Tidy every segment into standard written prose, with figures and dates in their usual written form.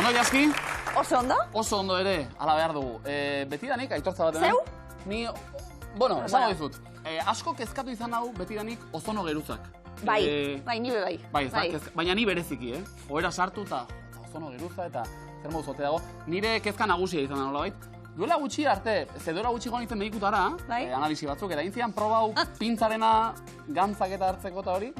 ondo, Jaski? Oso ondo? Oso ondo ere, ala behar dugu. Betidanik, aitortza bat Zeu? Ni, bueno, esango dizut. Asko kezkatu izan hau betidanik ozono geruzak. Bai, nire bai. Baina ni bereziki, Ohera sartu eta ozono geruza eta zer modu zote dago. Nire kezka nagusia izan da nolabait. Duela gutxi arte, zedora gutxi goan izen medikutara, analisi batzuk, eta intzian proba hau pintzarena gantzak eta hartzeko eta hori.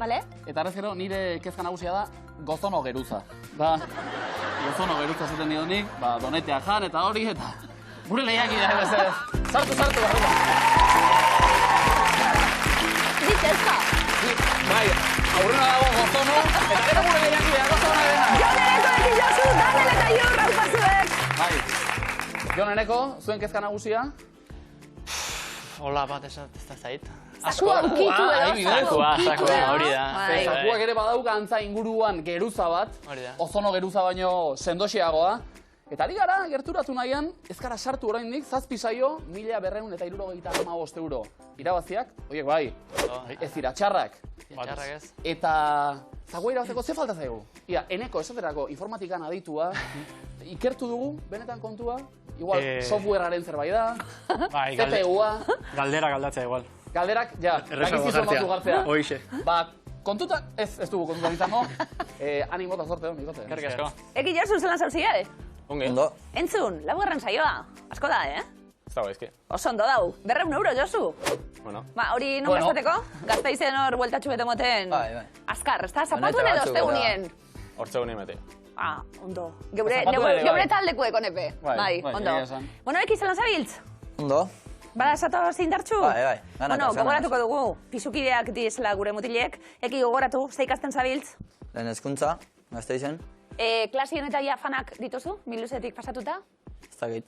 Eta arrez gero, nire kezka nagusia da gozono geruza. Gozono geruza zuten nionik, donetea jan eta hori, eta gure lehiak idea, sartu, barrura. Ni kezka. Bai, aurrena dago gozono, eta gero gure lehiak idea, gozono dena. Jon Eneko ekin jozu, Daniel eta Iur, raupazuek. Bai. Jon Eneko, zuen kezka nagusia? Hola bat ez da zait. Sakua ukitu edo. Sakua, hori da. Sakuak ere badauka antza inguruan geruza bat, ozono geruza baino sendoxeagoa. Eta ari gara, gerturatu nahian, ez gara sartu oraindik, 7 saio, 1.275 euro. Irabaziak, oiek bai, ez dira txarrak. Txarrak ez. Eta Zakua irabazteko ze falta zaigu? Ia, Eneko esaterako informatikan aditua, ikertu dugu, benetan kontua, igual softwarearen zerbait da, CPU-a... Galdera galdatzea igual. Galderak, ja, dakizizun batu gartzea. Hoixe. Kontuta, ez dugu kontutan izango, animo eta zorte hon, ikote. Kerrik asko. Eki Josu zelan zauzia, Ondo. Entzun, laugarren saioa. Asko da, Ez dago ezki. Oso ondo dau. 200 euro, Josu. Bueno. Hori non bezateko? Gaztaizen hor bueltatxu bete moten. Azkar, ez da? Zapatuen edo ostegunien? Hortzegunien bete. Ondo. Geure taldekueko nepe. Bai, ondo. Bueno, eki zelan zabiltz? Ondo. Bada esatu zindartxu? Bai. Bueno, gogoratuko dugu. Pisukideak dizela gure mutilek. Eki gogoratu, ze ikasten zabiltz? Lehen hezkuntza, Gasteizen. Klasien eta jafanak dituzu? Miluzetik pasatuta? Ez dakit.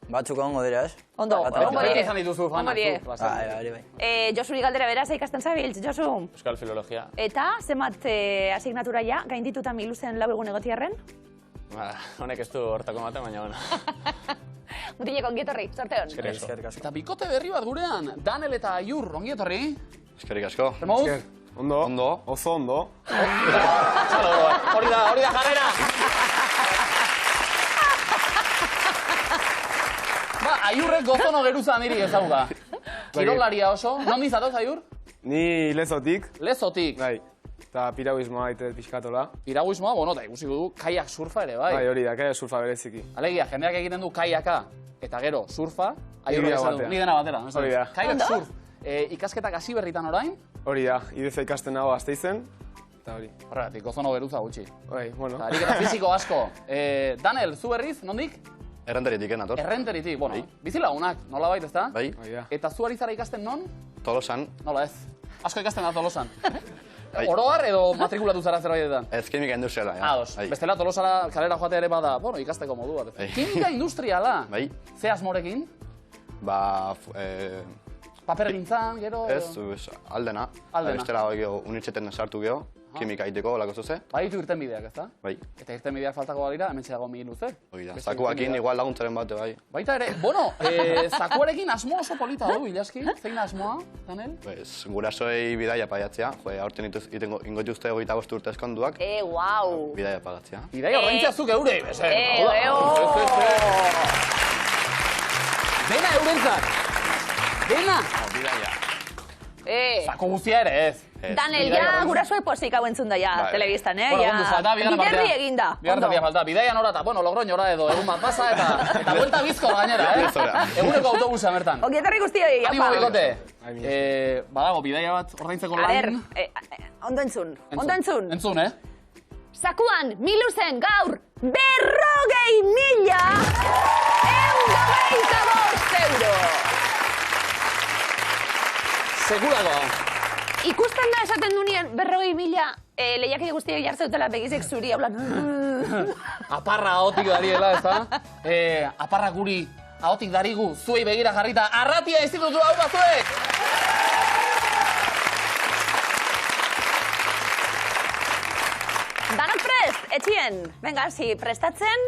Batzuk ongo dira, ez? Ondo, ongo dire. Izan dituzu fanak. Bai. Josuri galdera beraz ikasten zabiltz, Josu? Euskal Filologia. Eta, zenbat asignatura ja, gaindituta Miluzen lau egun egotiarren? Honek ez du hortako ematen, baina bueno. Mutilek ongietorri, sorte hon. Eskerrik asko. Eta bikote berri bat gurean, Daniel eta Iur, ongietorri. Eskerrik asko. Zermoz? Ondo. Oso ondo. Hori da jarrera! Aiurrek gozono geruza niri ezauga. Kirolaria oso. Nondi zatoz, Aiur? Ni Lezotik. Lezotik. Bai. Eta piraguismoa aite pixkatola. Piraguismoa, bueno, eta ikusiko du kaiak surfa ere, bai. Bai, hori da, kaiak surfa bereziki. Alegia, jendeak egiten du kaiaka eta gero surfa. Aiurrek esan du, ni dena batera. Hori da. Kaiak surf. Ikasketak hasi berritan orain? Hori da, IDZ ikasten nago Gasteizen. Eta hori. Horregatik, gozono geruza gutxi. Bai, bueno. Eta ariketa fiziko asko. Daniel, zu berriz, nondik? Errenteritik, nator. Errenteritik, bueno, bizilagunak, nola bait, ezta? Bai. Eta zu ari zara ikasten non? Tolosan. Nola ez? Asko ikasten da Tolosan. Oroar edo matrikulatu zara zerbaitetan? Ez, kimika industriala, ja. Ados, bestela Tolosara kalera joatea ere bada, bueno, ikasteko modu bat. Kimika industriala? Bai. Ze asmorekin? Paper gintzan, gero... Ez, aldena. Bestela unibertsitatean sartu geho, kimika egiteko, olako zuze. Baditu irtenbideak, ezta? Bai. Eta irtenbideak faltako balira, hemen txedago Miluze. Hori da, zakuakin igual laguntzaren bate, bai. Baita ere, bueno, zakuarekin asmo oso polita du, Ilaski. Zein asmoa, Daniel? Gurasoei bidaia pagatzea, aurten ingo dituzte 25 urte eskonduak. Guau! Bidaia pagatzea. Bidaia ordaintzea zuk eurei, beze. Dena eurentzat! Dena! Bidaia. Zako guztia ere ez. Daniel, ja gurasoek posik hau entzun da, ja, telebistan, Bueno, falta, biderri eginda. Bigarren falta, bidaia nora eta, bueno, Logroñora edo egun bat pasa eta buelta bizko gainera, Eguneko autobusa mertan. Ongietorri guztioi, apa. Animo bikote. Badago, bidaia bat ordaintzeko lan. A ber, ondo entzun. Entzun, Zakuan, Miluzen gaur, 40.125 euro. Segurako. Ikusten da esaten dunien 40.000 lehiakide guztiak jartzeutela begizek zuri, hau lan... Aparra ahotik dariela, ez da? Aparra guri ahotik darigu, zuei begira jarrita, Arratia institutu hau batzuek! Danok prest, etxien. Venga, si prestatzen,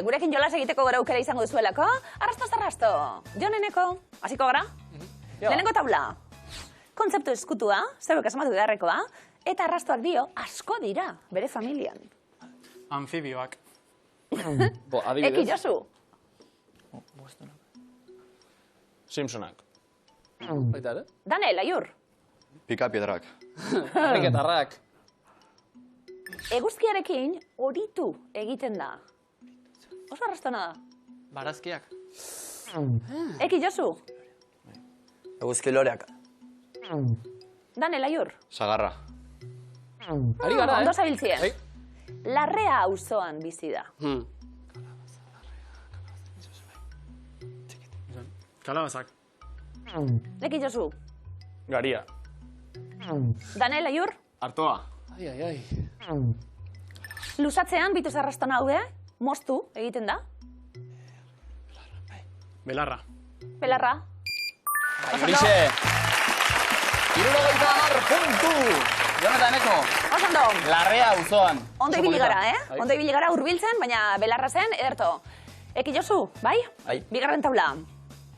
gurekin jolas egiteko gara aukera izango duzuelako. Arrasto. Jon Eneko, hasiko gara? Lehenengo taula. Kontzeptu eskutua, zeuek asmatu beharrekoa, eta arrastoak dio asko dira bere familian. Anfibioak. Adibidez. Eki Josu. Simpsonak. Baita ere? Daniel, aiur. Pika piedrak. Ariketarrak. Eguzkiarekin horitu egiten da. Oso arrastona da. Barazkiak. Eki Josu. Eguzki loreak. Daniel, aiur. Sagarra. Ari gara, Ondo zabiltzie. Bai. Larrea auzoan bizi da. Kalabazak. Eki Josu. Garia. Daniel, aiur. Artoa. Ai. Lusatzean bituz arrastona haude, moztu egiten da. Belarra. Pelarra. Horixe. 70 puntu. Jon eta Eneko. Oso ondo. Larrea auzoan. Ondo Oso ibili polita. gara, Bai. Ondo ibili gara hurbiltzen, baina belarra zen, ederto. Eki Josu, bai? Bai. Bigarren taula.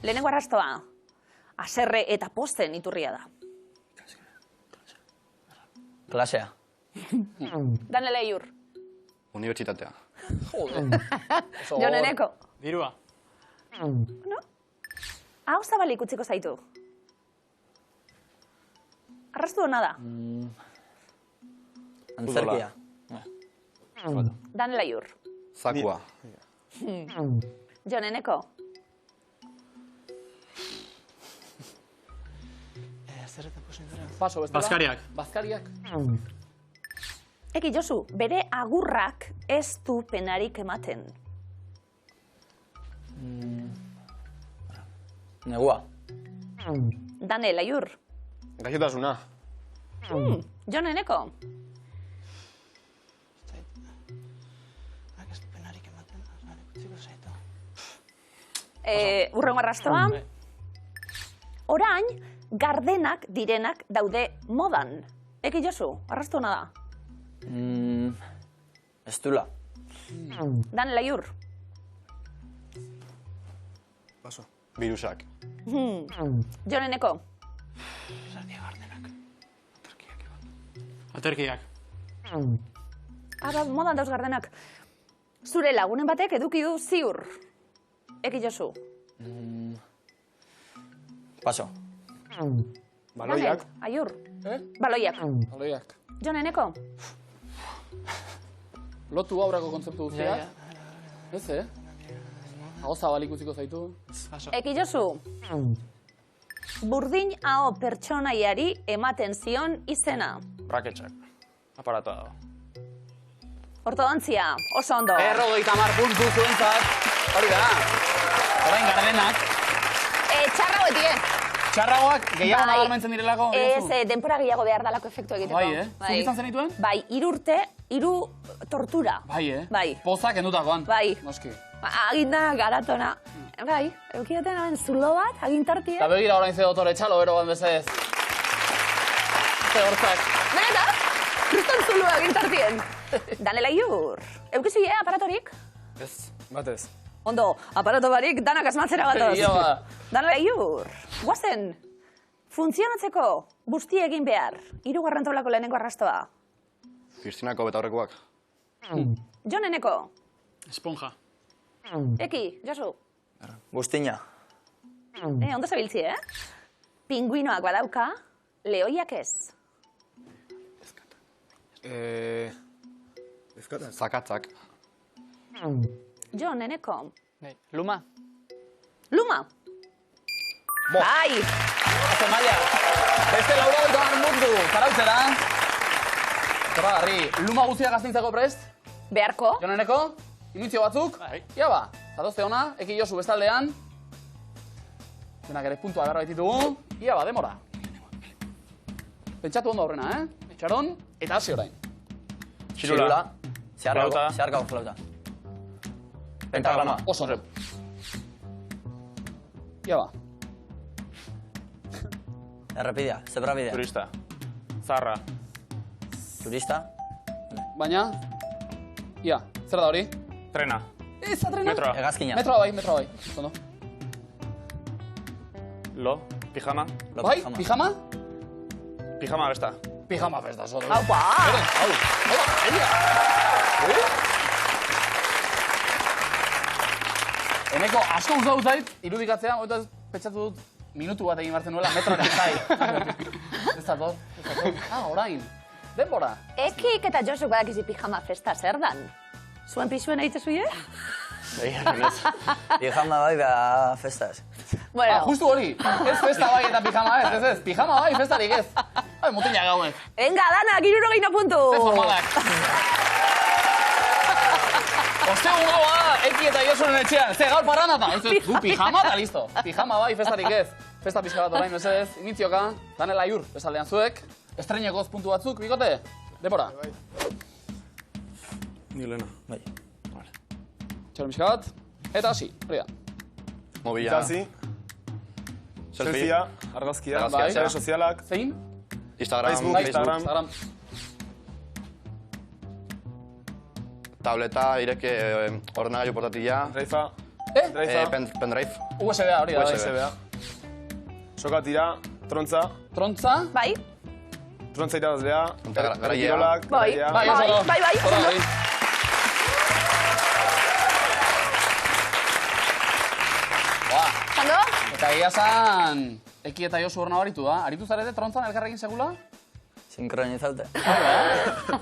Lehenengo arrastoa. Haserre eta posten iturria da. Klasea. Daniel aiur. Unibertsitatea. Jon Eneko. Dirua. No? Hau zabalik utziko zaitu. Arrastu hona da. Antzerkia. Daniel aiur. Zakua. Jon Eneko. Zer eta posindura. Paso, bestela. Bazkariak. Eki Josu, bere agurrak ez du penarik ematen. Negua. Daniel aiur. Gaixotasuna. Jon Eneko. Ez penarik ematen. Utziko zaitu. Urrengo arrastoa. Orain, gardenak direnak daude modan. Eki Josu, arrastu hona da. Estula. Daniel aiur. Paso. Virusak. Jon Eneko. Aterkiak. Ara, modan dauz gardenak. Zure lagunen batek eduki du ziur. Eki Josu. Paso. Daniel, aiur. Baloiak. Baloiak. Jon Eneko. Lotu aurreko kontzeptu guztiak. Ez, Hau zabalik utziko zaitu. Eki Josu. Burdin hau pertsonaiari ematen zion izena. Raketxak. Aparatoa dago. Ortodontzia, oso ondo. 50 puntu zuentzat. Hori da. Orain gardenak. Txarra hoetie. Txarragoak gehiago nabarmentzen direlako. Ez, denpora gehiago behar dalako efektu egiteko. Bai, Zuk izan zenituen? Bai, 3 urte, 3 tortura. Bai, Bai. Pozak endutakoan. Bai. Noski. Agindana garatona. Bai, eukidaten hauen zulo bat, agintartie. Eta begira orain ze dotore txalo bero ban bezez. Ze hortzak. Benetan? Kriston zulo agintartien. Daniel aiur. Eukizu aparatorik? Ez, batez. Ondo, aparato barik danak asmatzera gatoz. Ia ba. Daniel aiur. Guazen, funtzionatzeko guzti egin behar. 3. taulako lehenengo arrastoa. Kristinako betaurrekoak. Jon Eneko. Esponja. Eki, Josu. Buztina. Ondo zabiltzi, Pinguinoak badauka, lehoiak ez. Zakatzak. Jon Eneko. Luma. Luma. Bai! Oso maia. Beste 80 mundu. Zarautzera. Zorragarri. Luma guztiak gaztintzeko prest? Beharko. Jon Eneko. Inizio batzuk. Ia ba. Zatozte ona. Eki Josu bestaldean. Denak ere puntua garra baititugu. Ia ba, demora. Pentsatu ondo aurrena, Txaron, eta hasi orain. Txirula. Flauta. Zeharkago flauta. Pentagrama. Oso. Ia ba. Errepidea, zebrabidea. Turista. Zarra. Turista. Baina, ia, zer da hori? Trena. Ez da trena? Metroa. Hegazkina. Metroa bai. Ondo. Lo. Pijama. Lo Bai, pijama? Pijama besta. Pijama festa, oso. Haupa! Hau, ia. Eneko, asko gustatu zait, irudikatzea, eta pentsatu dut, minutu bat egin bartzen nuela, metroaren zai. Ez dator. Orain. Denbora. Ekik eta Josuk badakizi pijama festa zer dan? Zuen pisuen egite zuie? Pijama bai, beha festaz. Bueno. Justu hori. Ez festa bai eta pijama ez. Pijama bai, festarik ez. Mutila gauek. Venga, Dana, 60 puntu. Ze formalak. Ostegun gaua, Eki eta Josunen etxean. Ze gaur parranata. Du pijama eta listo. Pijama bai, festarik ez. Festa pixka bat orain, mesedez. Initzioka, Danela Iur, bezaldean zuek. Estreinekoz puntu batzuk, bikote? Debora. Ni lehena. Bai. Txero pixka bat. Eta hasi, hori da. Mobila. Ikasi, selfia, argazkia, sare sozialak, Zein? Instagram, Facebook, Facebook. Tableta, ireke, ordenagailu portatila. Drive, Pendrive. USB hori da. USB-a. Sokatira, trontza, Bai. trontza irabazlea, Garaia. kirolak, Bai. garaia. Bai. Zando? Eta egia zan, Eki eta Josu horna baritu da. Aritu zarete trontzan elkarrekin segula? Sinkronizaute.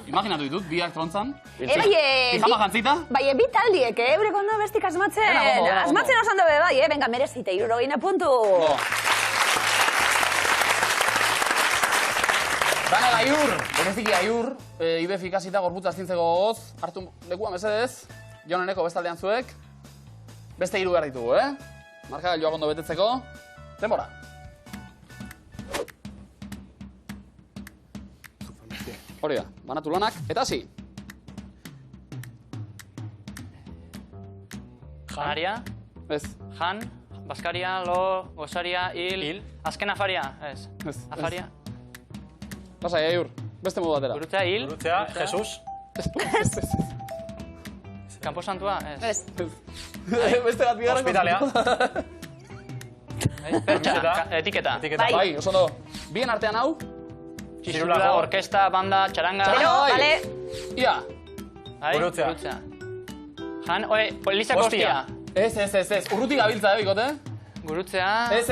Imaginatu ditut, biak trontzan. Pijama jantzita? Bai, bi taldiek, eurek ondo bestik asmatzen. Dena ondo. Asmatzen oso ondo bai, venga, merezite, 60 puntu. Danela Iur, bereziki Aiur, IBF ikasita gorputza astintzeko gogoz, hartu lekua mesedez, Joneneko bestaldean zuek, beste 3 behar ditugu, Markagailuak ondo betetzeko, denbora. Hori da, banatu lanak, eta hasi. Janaria, Ez, jan, baskaria, lo, gozaria, hil. Azken afaria, ez. ez. Afaria. Pasai, Aiur, beste modu batera. Gurutzea, hil. Gurutzea, Jesus. Kampo santua, ez. Beste bat bigarren. Hospitalea. Pertsa, etiketa. Bai. Bai, oso ondo. Bien artean hau, Txirula, orkesta, banda, txaranga. Pero, bai. vale. ia. Gurutzea. Jan, elizako hostia. Ez. Urrutik gabiltza, bikote? Gurutzea. Ez.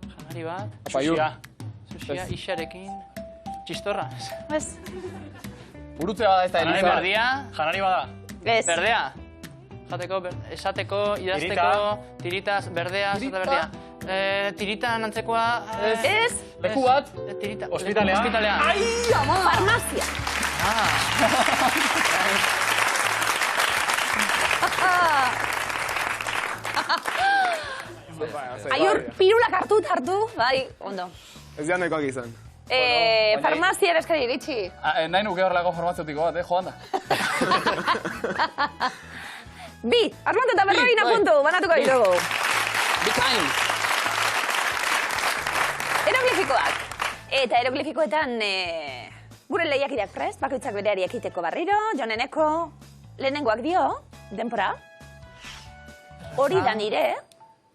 Janari bat. Apa, Aiur. Susia, isarekin. Txistorra. Ez. Urutzea bada ez da Janari eliza. berdia. Janari bada. Ez. Berdea. Jateko, esateko, idazteko, tiritaz, berdea, esate berdea. Tirita nantzekoa... Ez. Leku bat. Tirita. Hospitalea. Hospitalea. Farmazia. Aiur, pirulak hartu, bai, ondo. Ez janekoak izan. Farmazia eskari iritsi. Nahi nuke horrelako farmazeutiko bat, joan da. Bi, Armando eta Berroina puntu, banatuko ditugu. Bikain. Eroglifikoak. Eta eroglifikoetan gure lehiakideak prest, bakoitzak bereari ekiteko barriro, Joneneko lehenengoak dio, denpora. Hori da nire,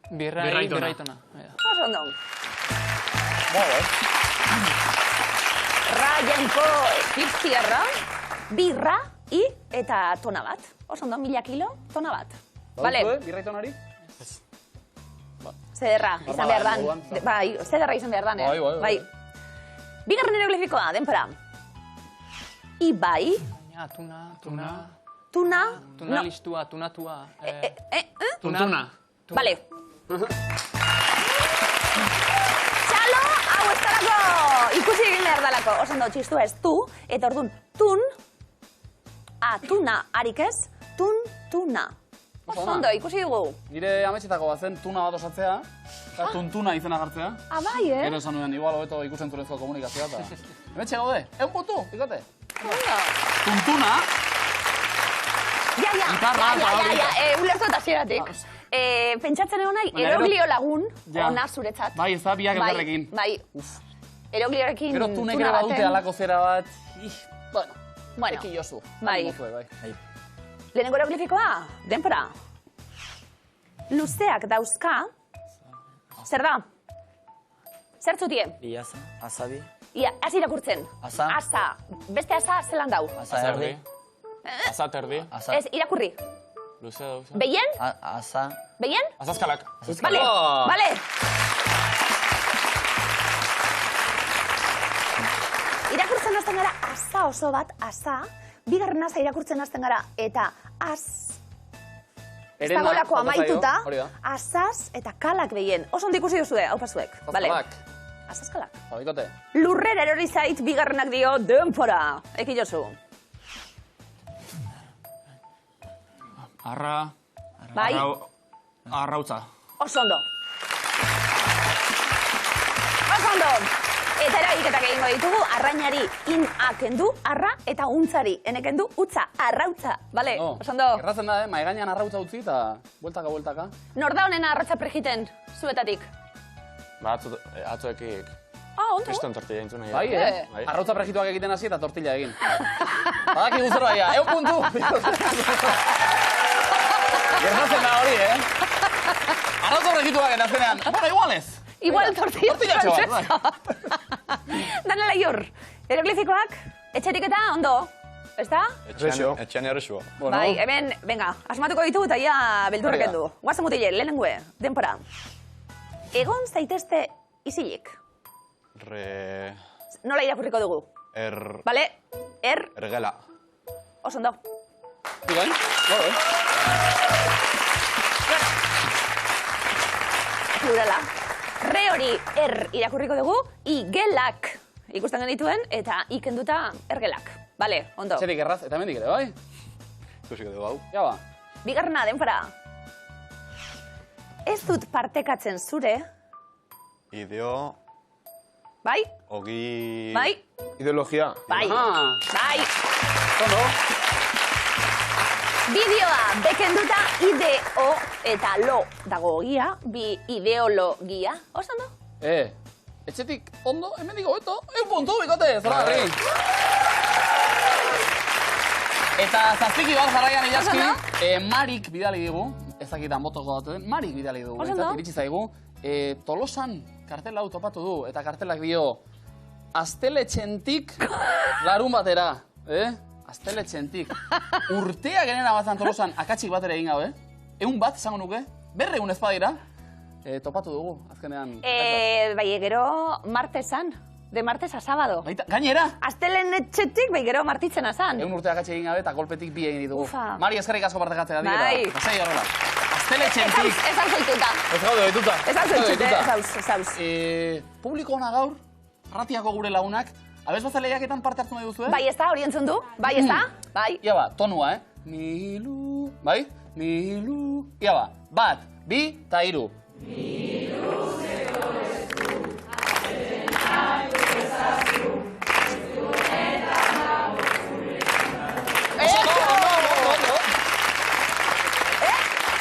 Birraitona. oso ondo. Raienko egipziarra, birra, eta tona bat. Oso ondo, 1000 kilo, tona bat. Vale, Birraitonari? zederra izan behar dan. Bai, zederra izan behar dan, Bai. Bigarren eroglifikoa, denpora. Ibai, tuna, Tuna listua, tunatua. Tuntuna. Vale. Txalo, hau ez dalako, ikusi egin behar dalako. Oso ondo, txistua ez tu, eta orduan, tuna, harik ez, tuna. Oso ondo, ikusi dugu. Nire ametxetako bat zen tuna bat osatzea, eta tuntuna izena gartzea. Bai, Gero esan nuen, igual hobeto ikusentzurezko komunikazioa eta... Hemetxe gaude, egun putu, ikote. Tuntuna, Ja, ulertu eta zieratik. Pentsatzen egon nahi, eroglio lagun, ona zuretzat. bai, ez da biak elkarrekin. Bai, erogliorekin Gero tunek ere badute alako zera bat, Bueno, Eki Josu. bai. Lehenengo eroglifikoa, denpora. Luzeak dauzka, zer da? Zer zutie? Iaza, azabi, Ia, hasi irakurtzen. Asa. Asa. Beste asa zelan dau. asa erdi, Asa terdi. Ez, irakurri. Luze da. Behien? Asa. Behien? Azazkalak. Bale, bale. Irakurtzen hasten gara, asa oso bat, asa. Bigarren asa irakurtzen hasten gara, eta ez dagoelako amaituta, asaz eta kalak behien. Oso ondo ikusi duzue, hau pasuek. Kalak. Asaz kalak. Fabikote. Lurrera erori zait, bigarrenak dio, denpora. Eki jozu. Arra. Bai. Arrautza. Oso ondo. Oso ondo. Eta eragiketak egingo ditugu, arrainari in-a kendu, arra, eta untzari enekendu, utza, arrautza. Bale, oso ondo. Errazen da, mai gainean arrautza utzi eta bueltaka. Nor da honena arratza prejiten, zuetatik? Ba, atzuekik. Ondo. Kriston tortilla intzuna. Bai, arrautza prejituak egiten hasi eta tortilla egin. Badaki guzero baia, puntu! Gertatzen da hori, Arrautza prejituak eta azkenean, bueno, igualez. Igual tortilla francesa. Dana laiur. Hieroglifikoak, etxerik eta ondo. Ez da? Etxean errexua. Bai, hemen, venga, asmatuko ditugu eta ia beldurreken du. Guazen mutile, lehenengue, denpora. Egon zaitezte isilik. Nola irakurriko dugu? Bale, Ergela. Oso ondo. Bigain? Plurala. Re hori irakurriko dugu, igelak ikusten genituen, eta ikenduta ergelak. Bale, ondo. Txerik erraz, eta mendik ere, bai? Ikusiko dugu hau. Ja ba. Bigarrena, denpora. Ez dut partekatzen zure. Ideo. Bai? Ogi. Bai? Ideologia. Bai. Bai. Ondo. Bideoa, bekenduta ideo eta lo dago ogia, bi ideologia. Oso ondo? Etxetik ondo, hemen digo, puntu, bikote, zora garri. Eta zazpiki bat jarraian ilaski, Marik bidali digu, ezakitan botoko datu den, Marik bidali dugu, iritsi zaigu. Tolosan kartela hau topatu du, eta kartelak dio, asteletxentik larun batera, Asteletxentik. Urteak genera bazan Tolosan akatsik batera egin gabe. Egun bat, esango nuke. Berregun ez badira. Topatu dugu, azkenean. Bai, gero martesan. De martes a sábado. Gainera? Asteletxetik, bai, gero martitzen azan. Egun urte akatsi egin gabe eta golpetik bi egin ditugu. Mari, eskerrik asko partekatzea. Bai. Pasai horrela. Asteletxentik. Ez hau zoituta. Ez gaude behituta. Ez hau zoituta, ez hau. Publiko hona gaur, arratiako gure lagunak, abez bazaleiaketan parte hartu nahi duzu, Bai, ez da, hori entzun du. Bai, ez da. Bai. Ia ba, tonua, Milu. Bai? Milu. Ia ba, bat, bi, eta hiru. Milu zegorezu, azenak ezazu, estu eta nago.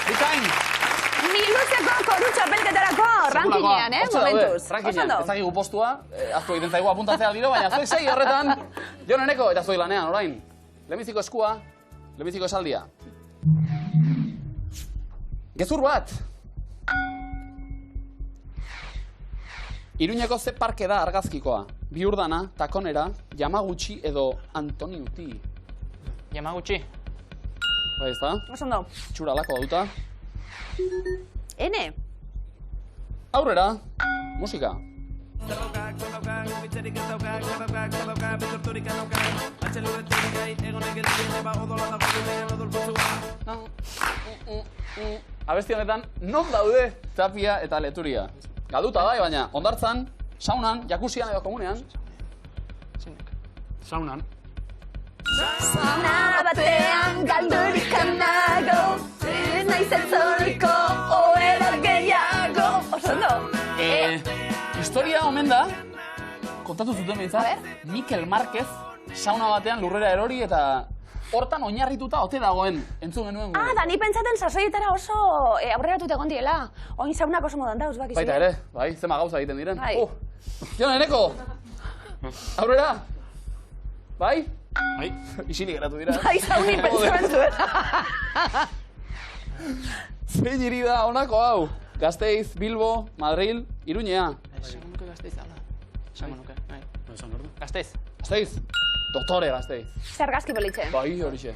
Bikain. Miluzeko korutxo apelketarako rankinean, momentuz. Rankinean, ezagigu postua, aztu egiten zaigu apuntatzea aldiro, baina zuek segi horretan, Joneneko eta zuek lanean, orain. Lehenbiziko eskua, lehenbiziko esaldia. Gezur bat. Iruñeko ze parke da argazkikoa. Biurdana, Takonera, Yamaguchi edo Antoniuti. Yamaguchi. Bai, ez da? Osondo. Txuralako dauta. Ene. Aurrera, musika. Abesti honetan, non daude Tapia eta Leturia? Galduta bai, baina hondartzan, saunan, jakuzian edo komunean. Saunan. Sauna batean galdurik nago, ez naiz etzoriko, oerar gehiago. Oso ondo. Historia omen da, kontatu zuten behintzat, Mikel Marquez sauna batean lurrera erori eta hortan oinarrituta ote dagoen entzun genuen gure. Da, ni pentsaten sasoietara oso aurreratut egon diela. Oin saunak oso modan dauz, bakizu. Baita ere, bai, zema gauza egiten diren. Joneneko! Aurrera! Bai? Bai, isilik geratu dira. Bai, zauni pentsatzen zuen. Zein hiri da honako hau? Gasteiz, Bilbo, Madril, Iruñea. Esango nuke Gasteiz ala. Esango nuke, nahi. Esan ordu. Gasteiz. Gasteiz. Doktore Gasteiz. Zer argazki politxe. Bai, horixe.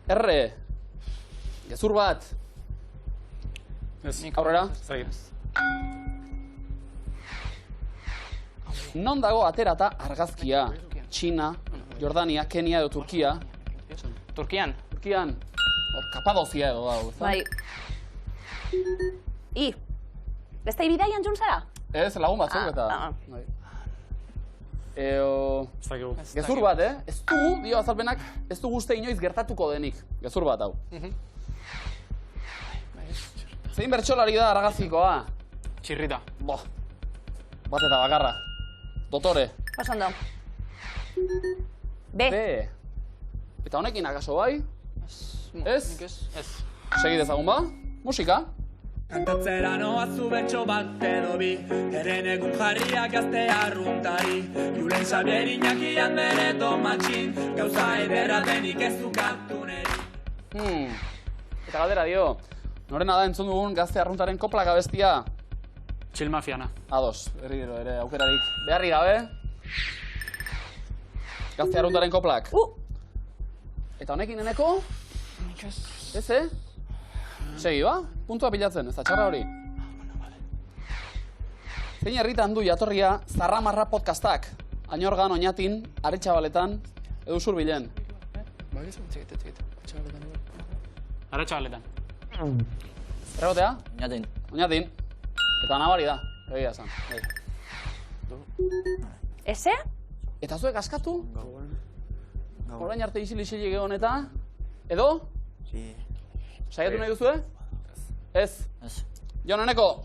R. Gezur bat. Aurrera. Non dago aterata argazkia? Txina, Jordania, Kenia edo Turkia. Turkian. Turkian. Kapadozia edo dago, ezta? Bai. I. Beste ibidaian jun zara? Ez, lagun batzuk eta... Bai. Gezur bat, Ez dugu, dio azalpenak, ez dugu uste inoiz gertatuko denik. Gezur bat, hau. Zein bertsolari da argazkikoa? Txirrita. Bo. Bat eta bakarra. Dotore. Osondo. B. B. Eta honekin akaso bai? Ez? Ez. Segi dezagun ba? Musika. Kantatzera noa zu betxo bat edo bi, eren egun jarriak gazte arruntari. Julen Xabier Iñakian bere tomatxin, gauza ederra denik ez dukatu neri. Eta galdera dio, norena da entzun dugun gazte arruntaren koplak abestia? Chill Mafiana. Ados, berriro ere aukerarik beharri gabe. Gazte arruntaren koplak. Eta honekin eneko? Ez, Segi, ba? Puntua pilatzen, ez da txarra hori. Zein herritan du jatorria Zarramarra podcastak? Añorgan, Oñatin, Aretxabaletan, edo Zurbilen. Aretxabaletan. Erregotea? Oñatin. Oñatin. Eta nabari da, egia esan. Eze? Eta zuek askatu? Orain arte isil-isilik egon eta? Edo? Saiatu nahi duzue? Ez. Jon, eneko.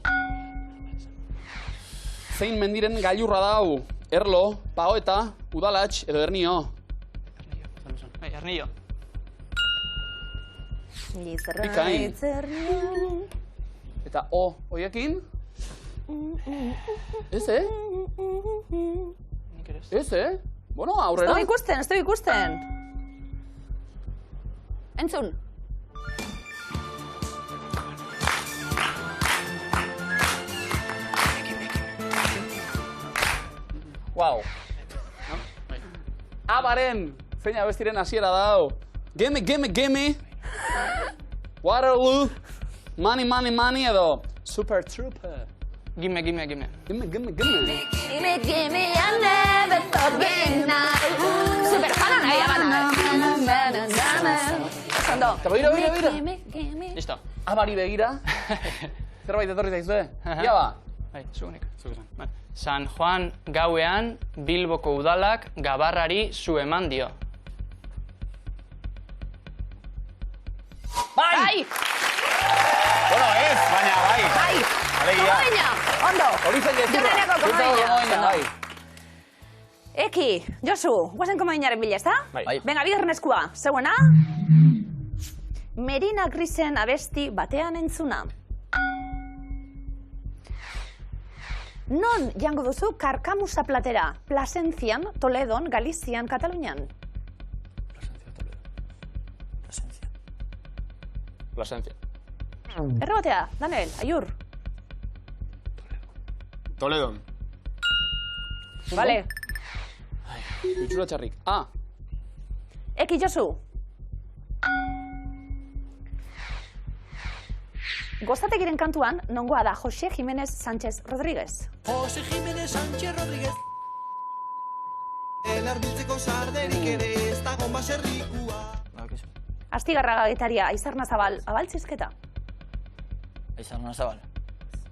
Zein mendiren gailurra da hau? Erlo, Paoeta, Udalatx edo Ernio? Ernio. Bikain. Eta O, hoiekin? Ez, Ez, Bueno, aurrera. Ez du ikusten. Entzun. Wow. Abaren, zein abestiren hasiera da hau. Gimme. Waterloo. Money edo. Super Trooper. Gimme. Gimme. Gimme, I never forget now. Super fana nahi abana. Osondo. Eta begira. Listo. Abari begira. Zerbait etorri zaizue? Ia ba. Bai, zugunik. San Juan gauean Bilboko udalak gabarrari zu eman dio. Bai! Bueno, ez, baina bai. Bai! Alegia. Komoina! Ondo! Hori zaila ez Joneneko komoina! bai. Eki, Josu, guazen komoinaren bila, ezta? Bai. Venga, bigarrenezkoa, zeuena? Merina Grisen abesti batean entzuna. Non jango duzu Karkamusa platera? Plasentzian, Toledon, Galizian, Katalunian? Plasencia. Errebotea, Daniel, aiur. Toledon. Vale. Itxura txarrik. A. Eki, Josu. Gozategiren kantuan, nongoa da Jose Jimenez Sánchez Rodríguez. Jose Jimenez Sánchez Rodríguez. Elarbiltzeko sarderik ere ez dago baserrikua. Astigarraga gitaria Aizarna Zabal, abaltzizketa. Aizarna Zabal.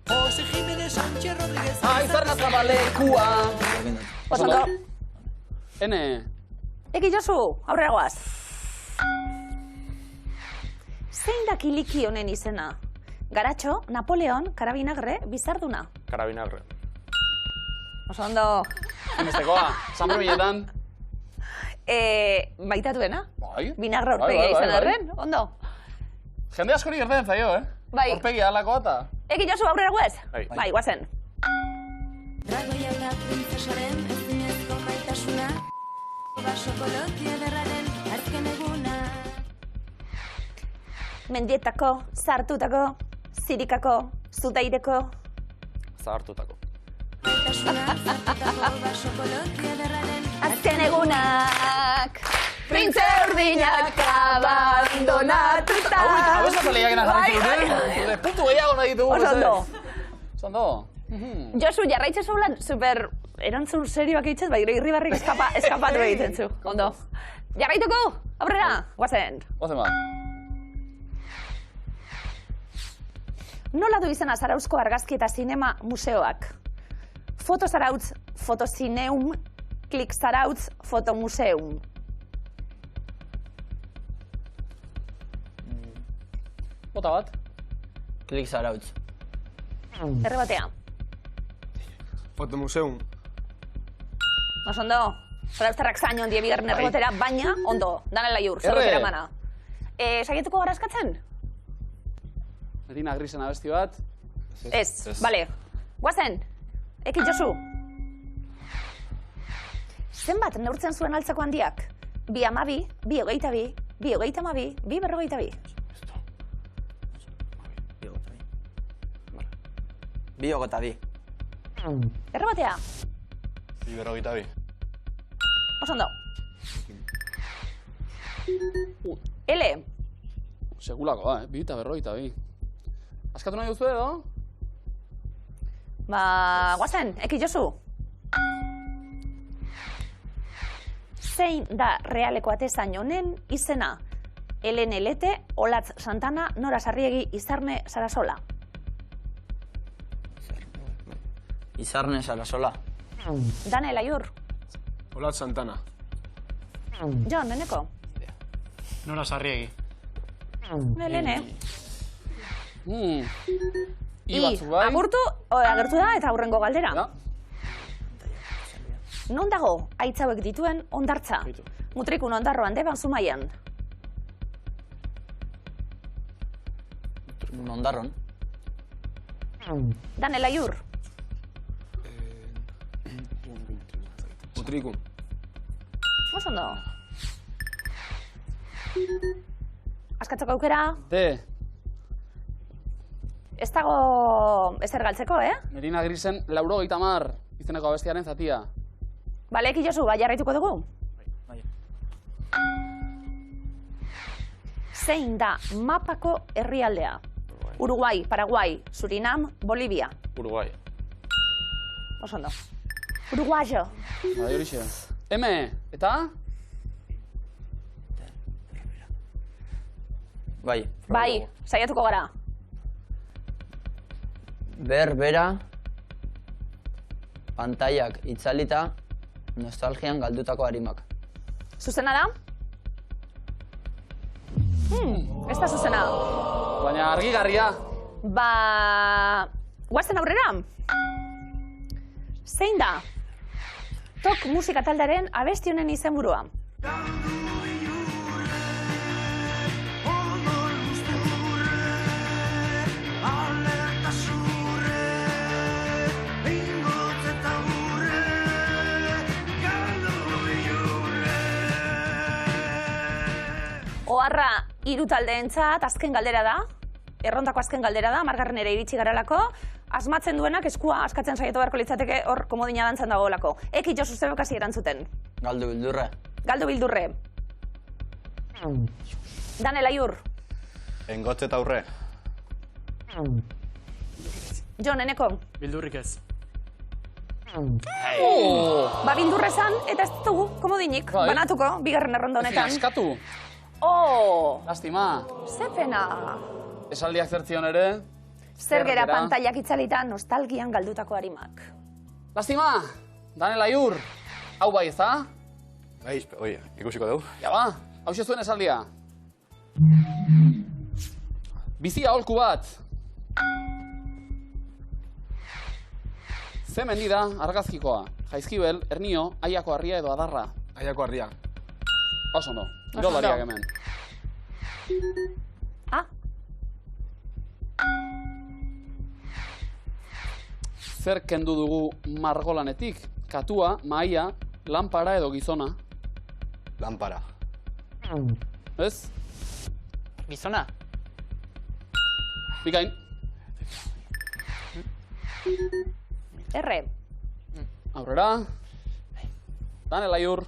Jose Jimenez Sánchez Rodríguez. Aizarna Zabalekua. Osondo. Ene. Eki, Josu, aurrera goaz. Zein da kiliki honen izena? Garatxo, Napoleon, Karabinagre, Bizarduna. Karabinagre. Osondo. Emestekoa, San Bremiletan. Baitatuena? Bai. Vinagre aurpegia izan arren, ondo. Jende askori gertatzen zaio, Bai. Aurpegia alakoa eta... Eki, Josu, aurrera guaz? Bai. Guazen. Dragoia da printzesaren ezinezko maitasuna, basoko loki ederraren azken eguna. Mendietako, Sartutako, Zirikako, Zutaireko. Zahartutako. gaitasuna, zartutako basokoloki ederraren Azken egunak, printze urdinak abandonatuta. Hau ez lehiak jarraitzen dute? Puntu gehiago nahi ditugu. Oso ondo. Oso ondo. Josu, jarraitze zaulan, super erantzun serioak eitzez, bai, irribarrik eskapatu egiten zu. Ondo. Jarraituko, aurrera, guazen. Guazen ba. Nola du izena Zarauzko argazki eta zinema museoak? Foto Zarautz, fotozineum, klik Zarautz, fotomuseum. Bota bat. Klik Zarautz. Errebatea. Fotomuseum. Oso ondo. Zarauztarrak zaino ondie bigarren errebotera, baina ondo. Danela jur, zerrotera mana. Saietuko gara eskatzen? Medina Grisen abesti bat. Ez, bale. Guazen, eki Josu. Zenbat neurtzen zuen altzako handiak? 2 12, 22, 2 32, 2 52. 2 Errebatea. 52. Oso ondo. Ele. Segulakoa, 2 eta 52. Askatu nahi duzu edo? Ba, guazen, eki Josu. Zein da realeko atezain honen izena? Helen Elete, Olatz Santana, Nora Sarriegi, Izarne Sarasola. Izarne Sarasola. Daniel Ayur. Olatz Santana. Jon, neneko. Nora Sarriegi. Helene. Batzu bai. Agertu da eta aurrengo galdera. Ja. Non dago haitz hauek dituen ondartza? Mutrikun ondarroan deban Zumaian. Ondarron. Daniel Ayur. Mutrikun. Oso ondo. Askatzeko aukera? Ez dago ezer galtzeko, Medina Grisen 80 izeneko abestiaren zatia. Bale, eki Josu, jarraituko dugu? Bai. Zein da mapako herrialdea? Uruguai, Paraguai, Surinam, Bolivia. Uruguai. Oso ondo. Uruguayo. Bai, horixe. Eme, eta? Bai. Bai, saiatuko gara. Berbera, pantaiak itzalita, nostalgian galdutako harimak. Zuzena da? Ez da zuzena. Baina argigarria. Ba... Guazen aurrera? Zein da? Tok musika taldearen abesti honen izenburua. Oharra 3 taldeentzat azken galdera da. Errondako azken galdera da, margarrenera iritsi garalako. Asmatzen duenak eskua askatzen saiatu beharko litzateke hor komodina dantzan dagoelako. Eki Josu zebek hasi erantzuten. Galdu bildurre. Galdu bildurre. Daniel Ayur. Engotze eta aurre. Jon, eneko. Bildurrik ez. Ba, bildurre zan, eta ez dugu komodinik. Bai. Banatuko, bigarren erronda honetan. Askatu. Lastima. Ze pena. Esaldiak zertzion ere. Zer gera pantailak itzalita nostalgian galdutako harimak. Lastima. Daniel Ayur. Hau bai, ez da? Bai, ikusiko dugu. Ja ba, hau zuen esaldia. Bizia aholku bat. Ze mendi da argazkikoa. Jaizkibel, Ernio, Aiako Harria edo Adarra. Aiako Harria. Oso ondo. Kirolariak hemen. Zer kendu dugu margolanetik? Katua, mahaia, lanpara edo gizona? Lanpara. Ez? Gizona? Bikain. Erre. Aurrera. Danel Aiur.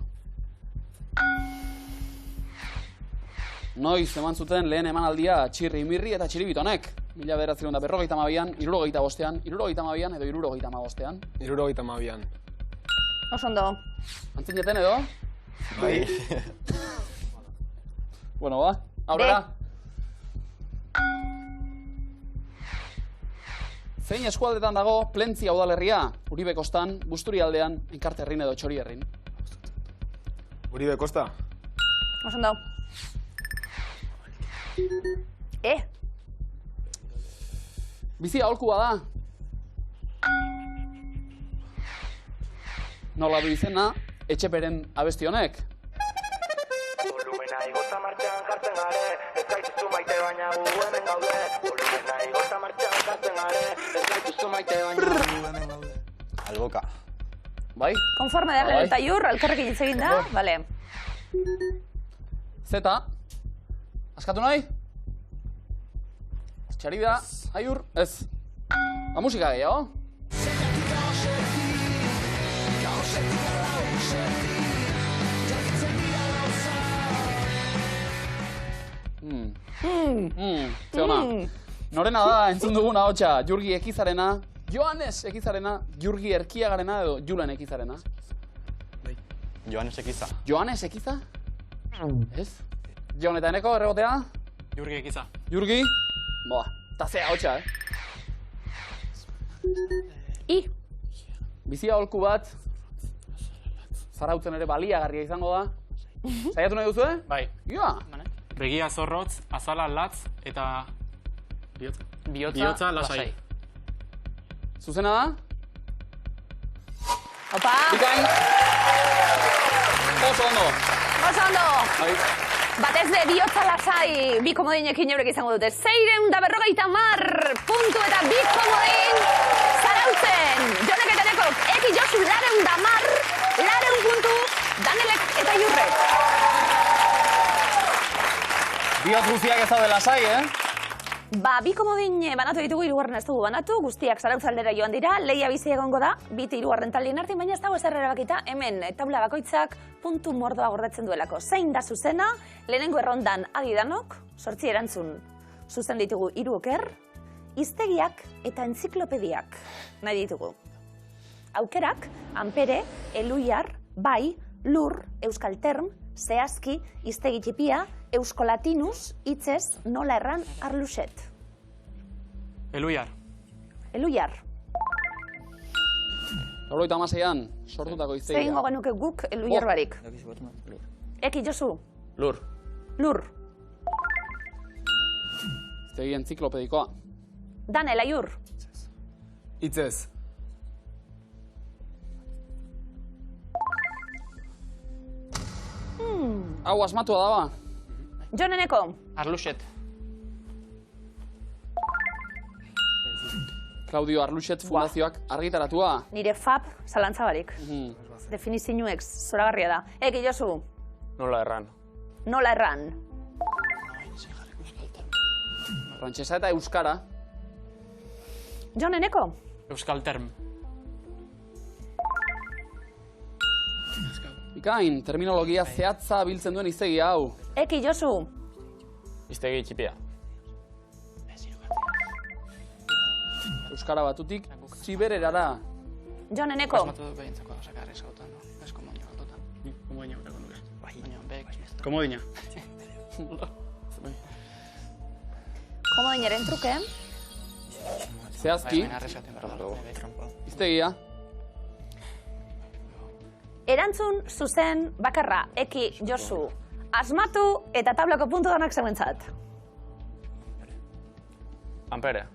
Noiz eman zuten lehen emanaldia Txirri Mirri eta Txiribitonek. 1952an, 65an, 62an edo 65an. 62an. Oso ondo. Antzineten edo? Bai. Bueno, ba, aurrera. Zein eskualdetan dago Plentzia udalerria? Uribe kostan, Busturialdean, Enkarterrin edo Txorierrin. Uribe Kosta. Oso ondo. Bizia aholkua da. Nola du izena, Etxeperen abesti honek. Volumena igota martxan jartzen gare, ez gaituzu maite baina gu hemen gaude. Volumena igota martxan jartzen gare, ez gaituzu maite baina gu hemen gaude. Alboka. Bai? Konforme da, Lehen eta Aiur, elkarrekin hitz egin da, bale. Zeta. Askatu nahi? Txarida, Aiur, ez. Ba, musika gehiago. Zeona, norena da entzun duguna hotxa, Jurgi Ekizarena, Joanes Ekizarena, Jurgi Erkiagarena edo Julen Ekizarena? Joanes Ekiza. Joanes Ekiza? Ez? Jon eta Eneko, erregotea? Jurgi Ekiza. Jurgi? Boa, eta zea hotxa, Bizia aholku bat, zarautzen ere baliagarria izango da. Saiatu nahi duzu, Bai. Ia! Begia zorrotz, azala latz eta bihotza lasai. Zuzena da? Opa! Bikain! Oso ondo! Oso ondo! Bai. Batez de bihotza lasai, bi komodinekin eurek izango dute. 650 puntu eta bi komodin zarautzen. Jonek eta Enekok, Eki Josu 210 puntu, Danelek eta Aiurrek. Bihotz guztiak ez daude lasai, Ba, bi komodin banatu ditugu, hirugarren ez dugu banatu, guztiak zarautz aldera joan dira, lehia bizi egongo da, biti hirugarren taldien artean, baina ez dago ezer erabakita, hemen taula bakoitzak puntu mordoa gordetzen duelako. Zein da zuzena, lehenengo errondan adi danok, 8 erantzun zuzen ditugu 3 oker, hiztegiak eta entziklopediak nahi ditugu. Aukerak, Anpere, Eluiar, Bai, Lur, Euskalterm, Zehazki, hiztegi txipia, Euskolatinus, hitzez, nola erran, Arluxet. Eluiar. Eluiar. 96an sortutako hiztegia. Zein gogan nuke guk Eluiar barik. Eki Josu. Lur. Lur. Hiztegi entziklopedikoa. Danel Aiur. Hitzez. Hau asmatua daba. Jon Eneko. Arluxet. Claudio Arluxet fundazioak argitaratua. Nire FAP zalantza barik. Definizinuek zoragarria da. Eki Josu. Nola erran. Nola erran. Frantsesa eta euskara. Jon Eneko. Euskalterm. Bikain, terminologia zehatza biltzen duen hiztegia hau. Eki Josu. Hiztegi txipia. Euskara batutik, txibererara. Jon Eneko. Komodina. Komodinaren truke. Zehazki, hiztegia. Erantzun zuzen bakarra, Eki Josu. Asmatu eta tablako puntu danak zeuentzat. Anpere.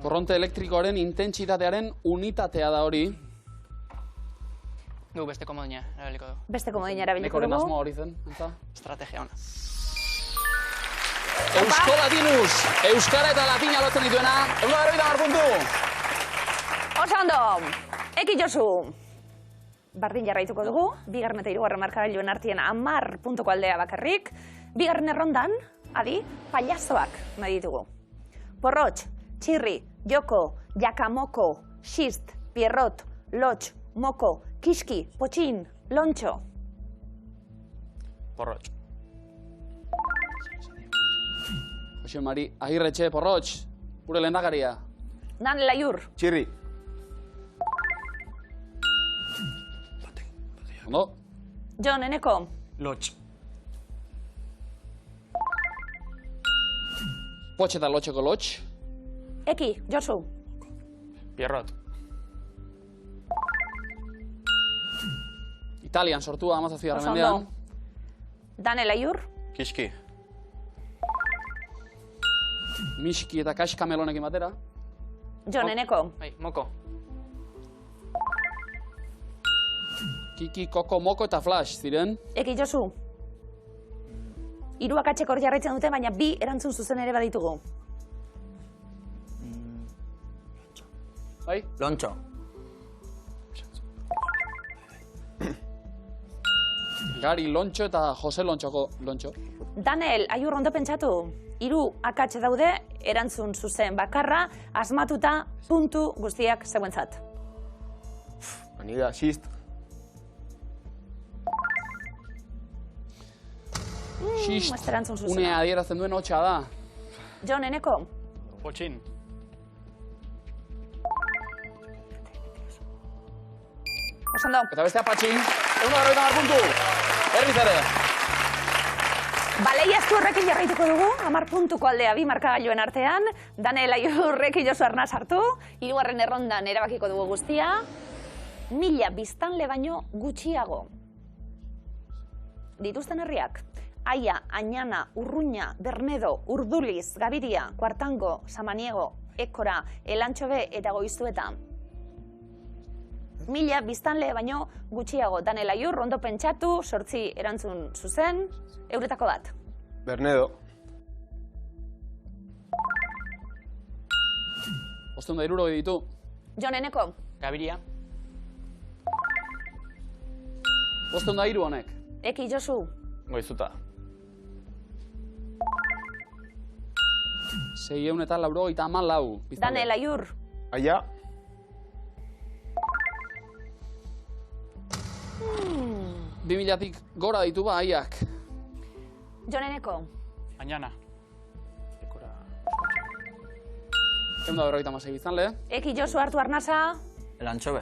Korronte elektrikoaren intentsitatearen unitatea da hori. Du beste komodina, erabiliko du. Beste komodina erabiliko Nekoren dugu. asmoa hori zen, entza? Estrategia ona. Euskolatinus, euskara eta latina lotzen dituena, 150 puntu! Oso ondo! Eki Josu. Bardin jarraituko dugu, bigarren eta hirugarren markagailuen artean 10 puntuko aldea bakarrik. Bigarren errondan, adi, pailazoak nahi ditugu. Porrotx, txirri, joko, jakamoko, xist, pierrot, lotx, moko, kiski, potxin, lontxo. Porrotx. Jose Mari, Agirretxe, Porrotx, gure lehendakaria. Dan Laiur, Txirri. Ondo? Jon Eneko, Lotx. Potx eta lotxeko lotx. Eki, Josu, Pierrot. Italian sortua amazazpigarren oso mendean. ondo. Dan Laiur, Kiski. Miski eta kaxkamelonekin batera. Jon Eneko, Bai, moko. Kiki, Koko, Moko eta Flash ziren. Eki Josu. Hiru akatsek hor jarraitzen dute, baina bi erantzun zuzen ere baditugu. Bai? Lontxo. Gari Lontxo eta Jose Lontxoko Lontxo. Danel, Aiur ondo pentsatu. Hiru akats daude, erantzun zuzen bakarra, asmatuta puntu guztiak zeuentzat. Anida, xist. Xist, ez erantzun zuzena. unea adierazten duen hotxa da. Jon Eneko, Potxin. oso ondo. Eta beste apatxin, 150 puntu. Berriz ere. Baleiaztu horrekin jarraituko dugu, 10 puntuko aldea bi markagailuen artean. Danel Aiurrek Josu Arnaz hartu, hirugarren errondan erabakiko dugu guztia. 1000 biztanle baino gutxiago. Dituzten herriak, Aia, Añana, Urruña, Bernedo, Urduliz, Gabiria, Kuartango, Samaniego, Ekora, Elantxobe eta Goizueta. 1000 biztanle baino gutxiago. Danel Aiur, ondo pentsatu, 8 erantzun zuzen, euretako bat. Bernedo. 570 ditu. Jon Eneko, Gabiria. 503 honek. Eki Josu, Goizuta. 694 biztanle. Danel Aiur, Aia. 2000-tik gora ditu ba, aiak. Jon Eneko, Añana. 156 biztanle. Eki Josu hartu Arnasa, Elantxobe.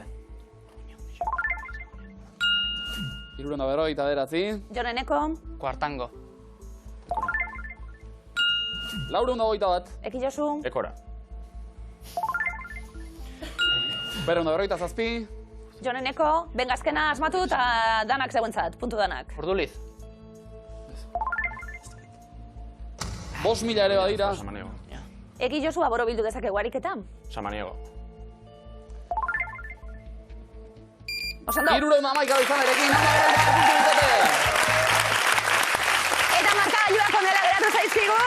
349. Jon Eneko, Kuartango. 421. Eki Josu, Ekora. 447. Jon Eneko, benga azkena asmatu eta danak zeuentzat, puntu danak. Urduliz. 5000 ere badira. Samaniego. Eki Josu aboro bildu dezakegu ariketa. Samaniego. Osondo. 311 biztanlerekin. 140 puntu dutete. Eta markagailuak honela geratu zaizkigu.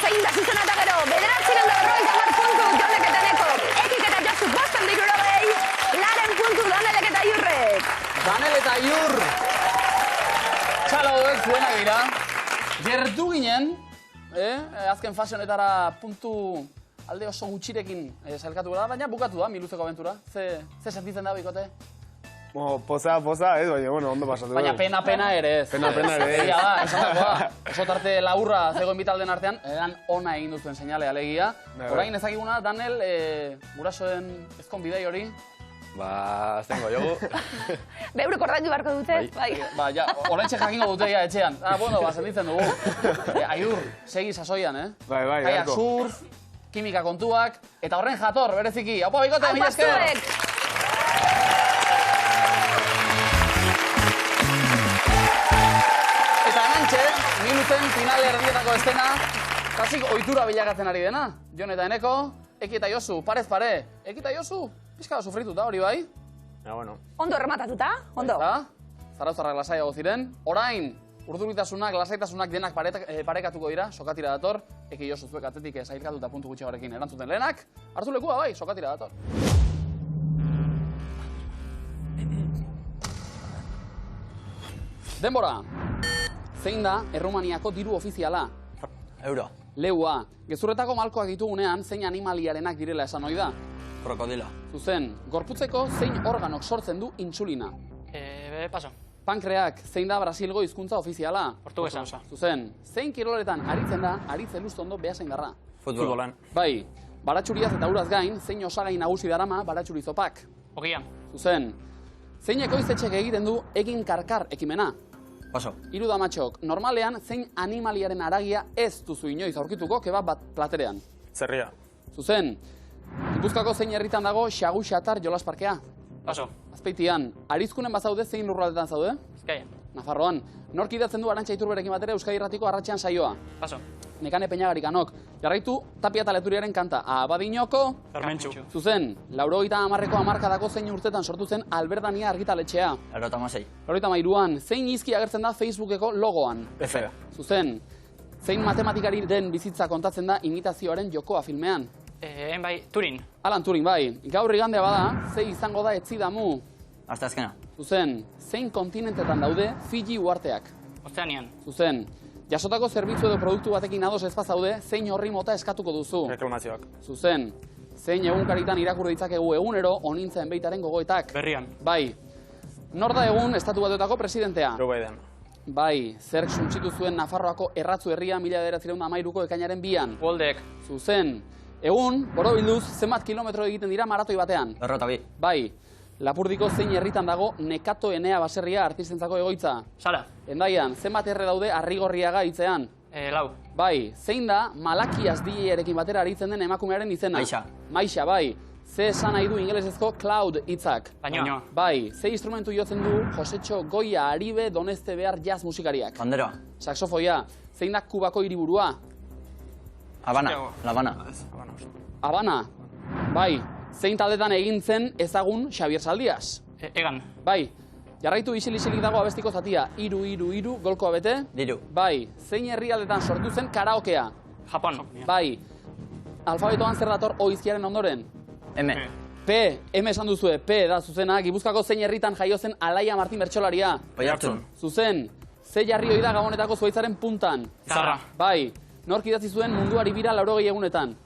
Zein da zuzena eta gero, 950 puntu Jonek eta Enekok. Ekik eta Josu 590, Laren puntu Danelek eta Aiurrek. Danel eta Aiur. Txalo hauek zuenak dira. Gertu ginen, azken fase honetara puntu alde oso gutxirekin sailkatu gara, baina bukatu da, miluzeko abentura. Ze sentitzen da, bikote? Poza, ez, baina, bueno, ondo pasatu. Baina pena ere ez. Pena ere ez. Egia da, esan dagoa. Oso tarte laburra zegoen bitalden artean, edan ona egin duzuen seinale alegia. Orain ezagiguna, Danel, gurasoen ezkon bidei hori. Ba, aztengo jogu. Beurek ordaindu beharko dute, bai. Ba, ja, oraintxe jakingo dute ja etxean. Bueno, ba, sentitzen dugu. Aiur, segi sasoian, Bai, Kaia beharko. surf, kimika kontuak, eta horren jator, bereziki. Aupa, bikote, mila esker! Aupazuek! Eta hementxe, minutzen final erdietako estena, kasik ohitura bilakatzen ari dena. Jon eta Eneko, Eki eta Josu, parez pare. Eki eta Josu, pixka sufrituta hori bai. Ja, bueno. Ondo errematatuta, ondo. Eta, zarauztarrak lasaiago ziren. Orain, urduritasunak, lasaitasunak denak parekatuko dira, sokatira dator. Eki Josu zuek atzetik sailkatuta puntu gutxiagorekin erantzuten lehenak. Hartu lekua bai, sokatira dator. Denbora. Zein da Errumaniako diru ofiziala? Euro. Leua. Gezurretako malkoak ditugunean, zein animaliarenak direla esan ohi da? Krokodila. Zuzen, gorputzeko zein organok sortzen du intsulina? Paso. Pankreak, zein da Brasilgo hizkuntza ofiziala? Portugesa. Zuzen, zein kiroletan aritzen da, aritze luztondo behasaindarra? Futbolan. Bai, baratxuriaz eta uraz gain, zein osagai nagusi darama baratxuri zopak? Ogia. Zuzen, zein ekoiztetxek egiten du egin karkar ekimena? Paso. Hiru damatxok, normalean zein animaliaren aragia ez duzu inoiz aurkituko kebab bat platerean? Zerria. Zuzen, Gipuzkoako zein herritan dago Xagu Xatar jolasparkea? Paso. Azpeitian, Arizkunen bazaude zein lurraldetan zaude? Bizkaia. Nafarroan, nork idatzen du Arantxa Iturberekin batera Euskadi Irratiko arratsean saioa? Paso. Nekane Peñagarikanok. Jarraitu Tapia eta Leturiaren kanta. Abadiñoko. Karmentxu. Zuzen, 80ko hamarkadako zein urtetan sortu zen Alberdania argitaletxea. 86. 83an, zein izki agertzen da Facebookeko logoan? F. Zuzen, zein matematikari den bizitza kontatzen da imitazioaren jokoa filmean? Bai, Turin. Alan Turing, bai. Gaur igandea bada, zei izango da etzidamu? Asteazkena. Zuzen, zein kontinentetan daude Fiji uharteak? Ozeanian. Zuzen, jasotako zerbitzu edo produktu batekin ados ez bazaude, zein horri mota eskatuko duzu? Reklamazioak. Zuzen, zein egunkaritan irakur ditzakegu egunero onintzen beitaren gogoetak? Berrian. Bai. Nor da egun Estatu Batuetako presidentea? Joe Biden. Bai, zerk suntsitu zuen Nafarroako erratzu herria 1913ko ekainaren 2an? Woldek. Zuzen, egun, borobilduz, zenbat kilometro egiten dira maratoi batean? 42. Bai, Lapurdiko zein herritan dago Nekato Enea baserria artistentzako egoitza? Sala. Endaian, zenbat erre daude Arrigorriaga hitzean? Lau. Bai, zein da Malakias DJ-erekin batera aritzen den emakumearen izena? Maixa. Maixa, bai. Ze esan nahi du ingelesezko cloud hitzak? Baino. Bai, ze instrumentu jotzen du Josetxo Goia Aribe Doneste Behar jazz musikariak? Banderoa. Saxofoia, zein da Kubako hiriburua? Habana. La Habana. Habana, bai. Zein taldetan egin zen ezagun Xabier Saldias? Egan. Bai, jarraitu isilik dago abestiko zatia, iru, golkoa bete? Diru. Bai, zein herrialdetan sortu zen karaokea? Japon. Bai, alfabetoan zer dator oizkiaren ondoren? M. P, M esan duzue, P da zuzena, Gipuzkoako zein herritan jaio zen Alaia Martin bertsolaria? Oiartzun. Zuzen, ze jarri hoi da Gabonetako zuaitzaren puntan? Zarra. Bai, nork idatzi zuen munduari bira 80 egunetan?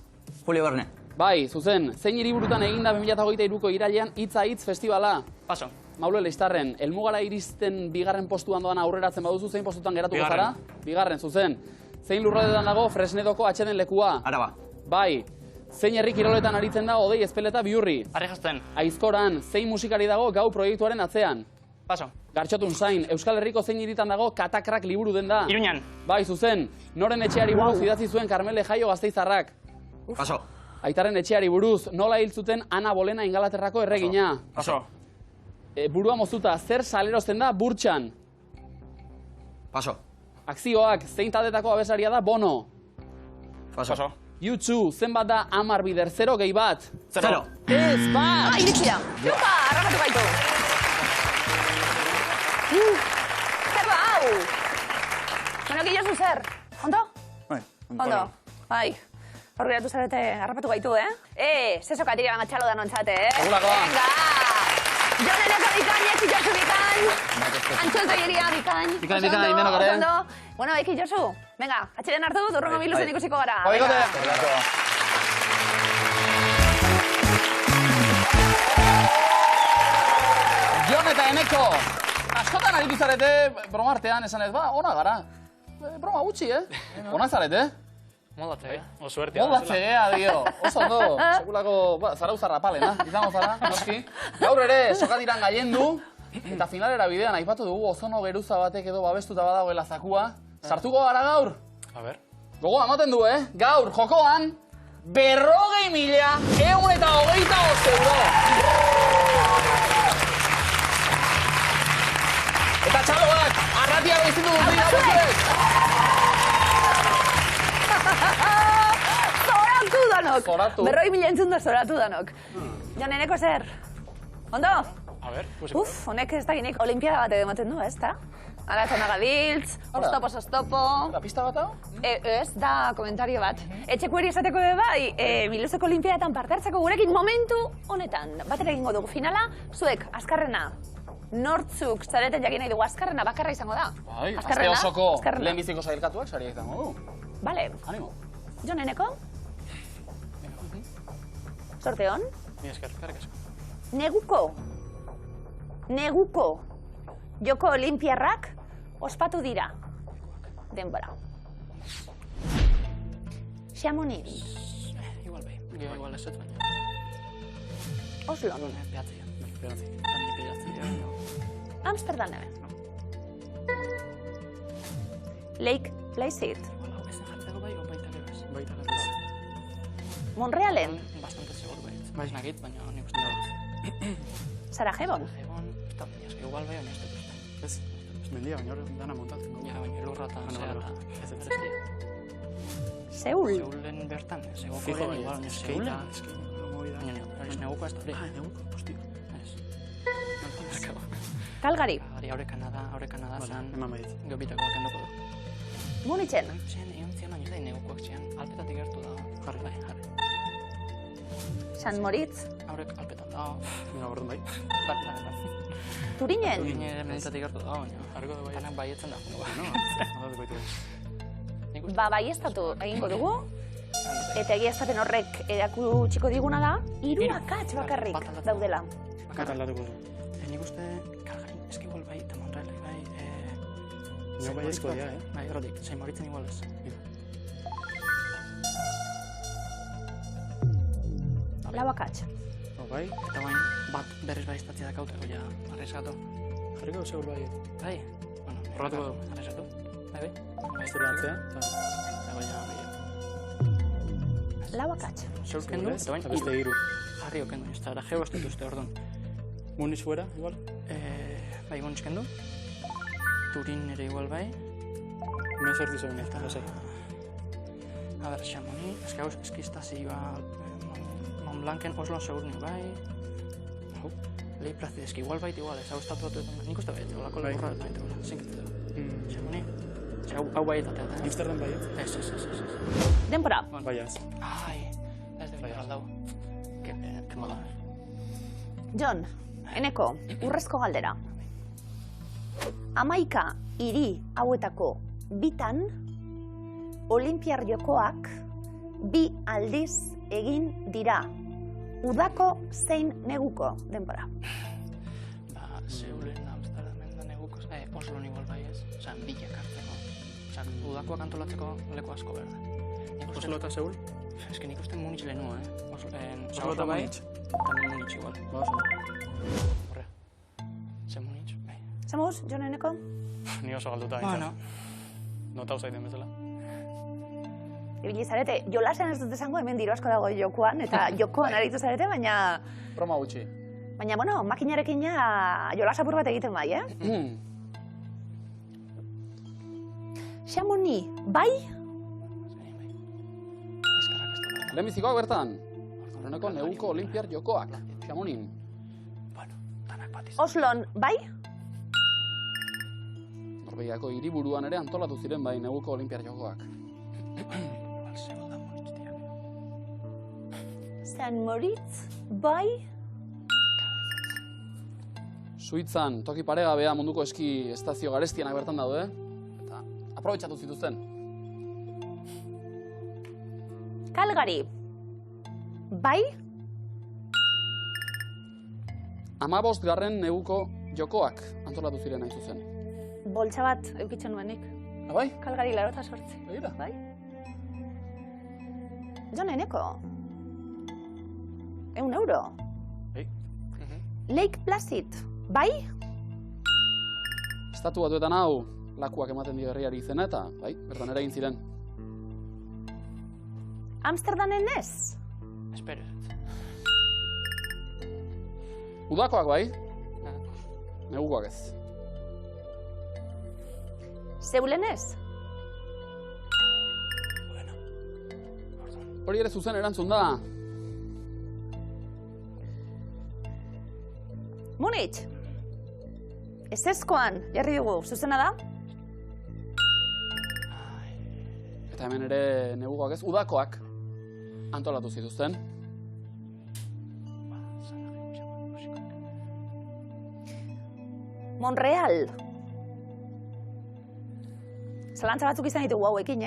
Julio Verne. Bai, zuzen, zein hiriburutan eginda 2023ko irailean Hitza Hitz festivala? Paso. Maule Leistarren, helmugara iristen bigarren postuan doan aurreratzen baduzu, zein postutan geratuko zara? Bigarren, zuzen. Zein lurraldetan dago Fresnedoko atxeden lekua? Araba. Bai. Zein herri kiroletan aritzen da Odei Ezpeleta Bihurri? Arrejazten. Aizkoran, zein musikari dago Gau proiektuaren atzean? Paso. Gartxotun zain, Euskal Herriko zein hiritan dago Katakrak liburu den da? Iruñan. Bai, zuzen. Noren etxeari buruz idatzi zuen Karmele Jaio Gasteiztarrak? Paso. Aitaren etxeari buruz, nola hil zuten Ana Bolena Ingalaterrako erregina? Paso. Burua moztuta, zer salerozten da burtsan? Paso. Akzioak, zein taldetako abesaria da Bono? Paso. U2, zenbat da 10 bider 0 gehi bat? 0. Ez bat! Iritsi da. Jupa, harrapatu gaitu. Zer da, hau? Bueno, Josu, zer? Ondo? Bai. Ondo. Bai. Hor geratu zarete, harrapatu gaitu, Zesoka tira banga txalo da nontzate, Segulakoa. Venga! Joneneko bikain, eki Josu bikain. Antxol Toieria bikain. Bikain, denok ere. Oso ondo. Bueno, eki Josu, venga, atxeden hartu, durrongo biluzen ikusiko gara. Oikote! Jon eta Eneko, askotan aritu zarete, broma artean esan ez, ba, ona gara. Broma gutxi, Ona zarete, Moldatze. Osuertia. Moldatzea, dio. Oso ondo, sekulako, zarauzarra palena, izango zara, noski. Gaur ere, sokatiran gaiendu, eta finalera bidean aipatu dugu ozono geruza batek edo babestuta badagoela zakua. Sartuko gara gaur? A ber. Gogoa ematen du, Gaur, jokoan, 40.125 euro. Eta txaloak, arratia goizitu dut dira bezuek. Zoratu danok. Zoratu. 40.000 entzun da zoratu danok. Joneneko zer? Ondo? A ber, kusiko. Uf, honek ez da ginek olimpiada bat ematen du, ez da? Ara zona gabiltz, ostopo. Eta pista bat hau? Ez da komentario bat. Etxeko eri esateko bai, Miluzeko olimpiadatan parte hartzeko gurekin momentu honetan. Batera egingo dugu finala, zuek, azkarrena. Nortzuk zareten jakin nahi dugu, azkarrena bakarra izango da. Bai, azte Azkarrena, osoko azkarrena. lehenbiziko sailkatuak saria izango du. Vale. Animo. Jon Eneko? Sorte hon? Mi esker, karrik asko. Neguko Joko Olimpiarrak ospatu dira. Denbora. Chamonix. Igual bai. Igual ez baina. Oslo. Behatzea. Amsterdam. Lake Placid. Igual hau bezen jartzeko bai, baita ere bez. Baita ere. Monrealen. Bastante seguro bai. Ez nagit, baina nik uste dut. Sarajevon. Egon, igual bai, baina ez dut uste. Ez mendia, baina hori dana montatzen. Ja, baina lurra eta zea eta... Seul. Seulen bertan, segoko Fijo, ere, igual, baina Seula... Baina Baina neguko ez da hori. neguko, hostia. Ez. Calgary. Hori aurre Kanada zan... Eman bait. Gobitako bakendoko du. Munichen. Zean, egon zian baina zain negukoak zian, alpetatik gertu da. Jarri bai, jarri. San Moritz. Aurrek alpetan da. Mira, bordun bai. Turinen. Turin ere menetatik gertu da, baina... Jarriko du bai. Tanak baietzen da. Aldatu baitu. Baieztatu egingo dugu. Eta egiaztapen horrek erakutsiko diguna da, 3 akats bakarrik daudela. Bakarra aldatuko du. Nik uste, Calgary, eski igual bai, eta Montreal bai... Nio bai ezko dira, Bai, errotik, Saint Moritzen igual ez. Lau akats. Bai, Eta bain, bat berriz bai estatzia dakaute, ja, arrezatu. jarriko segur bai. Bai, bueno, Horratuko du. Arrezatu. Bai, bai. Ez dira atzea. Dago ja, bai. Lau akats. Seul kendu, eta bain, Eta beste hiru. jarri okendu, ez da, geo ez dituzte orduan. Muniz fuera, igual. Bai, Muniz kendu. Turin ere igual bai. Me sorti zegoen, eta lasai. A ber, Chamonix, eski hau eskistazioa Mont Blancen Oslon segur ni bai. Lei Placid, eski igual bait igual, ez hau estatu batuetan. Nik uste bai, olako lurra eta baita, zinkitzen dut. Chamonix. Hau bai eta teatea. Amsterdam bai. Ez. Denbora. Bai, ez. Ai, ez de bai aldau. Que mala. Jon, Eneko, urrezko galdera. 11 hiri hauetako bitan, Olinpiar Jokoak 2 aldiz egin dira. Udako zein neguko denbora. Ba, Seulen, Amsterdamen da neguko, Oslon igual bai ez. Osa, bilak hartzeko. Osa, udakoak antolatzeko leku asko behar da. Oslo eta Seul? Ez que nik uste Munich lehenua, Oslo eta Munich? Eta Munich igual. Ba, oso. Horre. Ze Munich, bai. Zamuz, Jon Eneko? Ni oso galduta. Bueno. Nota usaiten bezala. Ibili zarete, jolasean ez dut esango, hemen diru asko dago jokoan, eta jokoan aritu zarete, baina... Broma gutxi. Baina, bueno, makinarekin ja jolasapur bat egiten bai, Chamonix, bai? Eskarrak ez da. Lehenbizikoak bertan. Horreneko neguko Olimpiar Jokoak. Chamonix. Bueno, tanak bat izan. Oslon, bai? Norvegiako hiriburuan ere antolatu ziren bai neguko Olimpiar Jokoak. Igual Seul da Munich diak. San Moritz, bai? Suitzan, toki paregabea munduko eski estazio garestienak bertan daude. Eta aprobetxatu zituzten. Calgary, bai? 15. neguko Jokoak antolatu ziren hain zuzen. Boltsa bat eukitzen nuenik. Bai? Calgary 88. Begira. Bai? Jon Eneko. 1 euro. Bai. Lake Placid, bai? Estatu batuetan hau, lakuak ematen dio herriari izena eta, bai, bertan ere egin ziren. Amsterdamen ez? Espero. Udakoak bai, negukoak ez. Seulen ez? Hori ere zuzen erantzun da. Munich. Ezezkoan, jarri dugu, zuzena da? Eta hemen ere negukoak ez, udakoak antolatu zituzten. Montreal. Zalantza batzuk izan ditugu hauekin,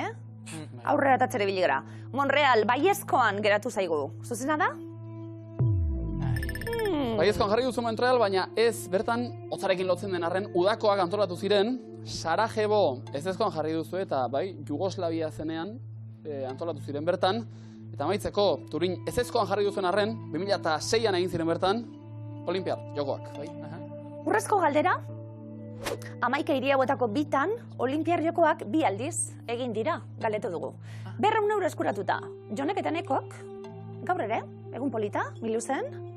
aurrera tatzere biligara. Monreal, baiezkoan geratu zaigu. Zuzena da? Baiezkoan jarri duzu Montreal, baina ez bertan hotzarekin lotzen den arren udakoak antolatu ziren, Sarajevo ezezkoan jarri duzu eta bai, Jugoslavia zenean antolatu ziren bertan, eta amaitzeko Turin ezezkoan jarri duzuen arren, 2006an egin ziren bertan, Olimpiar jokoak. Bai? Urrezko galdera, 11 hiri hauetako bitan, Olimpiar jokoak 2 aldiz egin dira, galdetu dugu. 200 euro eskuratuta, Jonek eta Nekok, gaur ere, egun polita, miluzen,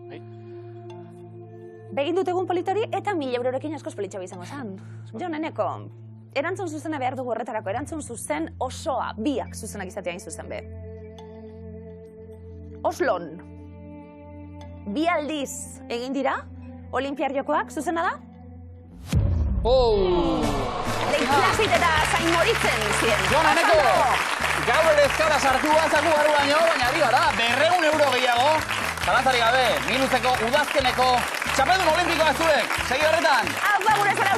begin dut egun politari eta 1000 eurorekin askoz politxago izango zen. Jon, Eneko, erantzun zuzena behar dugu horretarako, erantzun zuzen osoa, biak zuzenak izatea hain zuzen be. Oslon, 2 aldiz egin dira, Olimpiar jokoak, zuzena da? Leitzasit eta Zain Moritzen ziren. Jon, Eneko, gaur ere ezkara sartu bazaku barru baino, baina ari gara, 200 euro gehiago, zalantzari gabe, miluzeko, udazkeneko, txapeldun olimpikoa zuek, segi horretan. Hau, gure zara